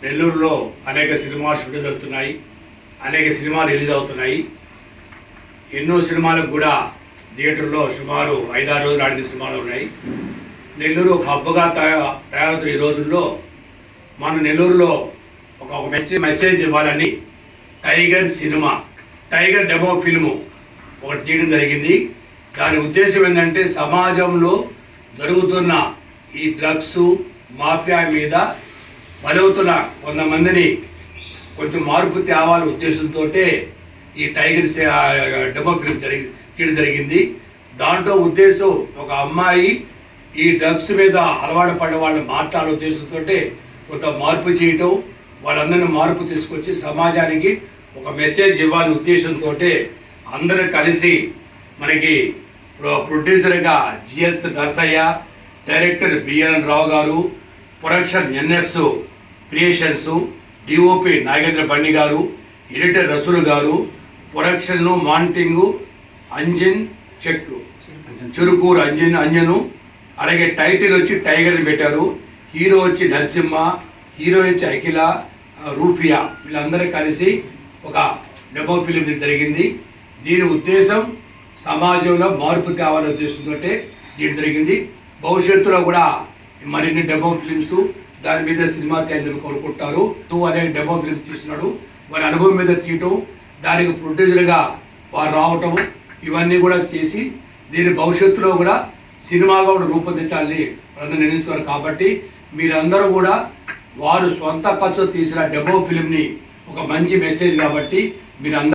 నెల్లూరులో అనేక సినిమాలు షూటింగ్ జరుగుతున్నాయి, అనేక సినిమాలు రిలీజ్ అవుతున్నాయి. ఎన్నో సినిమాలకు కూడా థియేటర్లో సుమారు 5-6 రోజులు ఆడిన సినిమాలు ఉన్నాయి. నెల్లూరు ఒక హబ్గా తయారవుతున్న ఈ రోజుల్లో మన నెల్లూరులో ఒక మంచి మెసేజ్ ఇవ్వాలని టైగర్ డెమో ఫిల్ము ఒకటి తీయడం జరిగింది. దాని ఉద్దేశం ఏంటంటే సమాజంలో జరుగుతున్న ఈ డ్రగ్స్ మాఫియా మీద బలవుతున్న కొంతమందిని కొంచెం మార్పు తేవాల ఉద్దేశంతో ఈ టైగర్ డెమో ఫిల్మ్ తీయడం జరిగింది. దాంట్లో ఉద్దేశం ఒక అమ్మాయి ఈ డ్రగ్స్ మీద అలవాటు పడే వాళ్ళని మార్చాల ఉద్దేశంతో కొంత మార్పు చేయటం, వాళ్ళందరినీ మార్పు తీసుకొచ్చి సమాజానికి ఒక మెసేజ్ ఇవ్వాలనే ఉద్దేశంతో అందరూ కలిసి మనకి ప్రొడ్యూసర్గా GS Narsaiah, director BN Rao garu, production NS creations, DOP Nagendra Bandi garu, editor Rasool garu, production monitoring Anjan Churukuru Anjan, అలాగే టైటిల్ వచ్చి టైగర్ని పెట్టారు. హీరో వచ్చి నరసింహ, హీరోయిన్ వచ్చి అఖిల, రూఫియా, వీళ్ళందరూ కలిసి ఒక డెమో ఫిలిం జరిగింది. దీని ఉద్దేశం సమాజంలో మార్పు తేవాలనే ఉద్దేశంతో దీని జరిగింది. భవిష్యత్తులో కూడా మరిన్ని డెమో ఫిలిమ్స్ దాని మీద సినిమా తయారు కోరుకుంటారు. అనే డెమో ఫిలిం తీస్తున్నాడు, వారి అనుభవం మీద తీయటం, దానికి ప్రొడ్యూసర్గా వారు రావటం, ఇవన్నీ కూడా చేసి దీని భవిష్యత్తులో కూడా సినిమాగా కూడా రూపొందించాలని అందరూ నిర్ణయించున్నారు. కాబట్టి మీరందరూ కూడా వారు సొంత ఖర్చు తీసిన డెమో ఫిలింని ఒక మంచి మెసేజ్ కాబట్టి మీరందరూ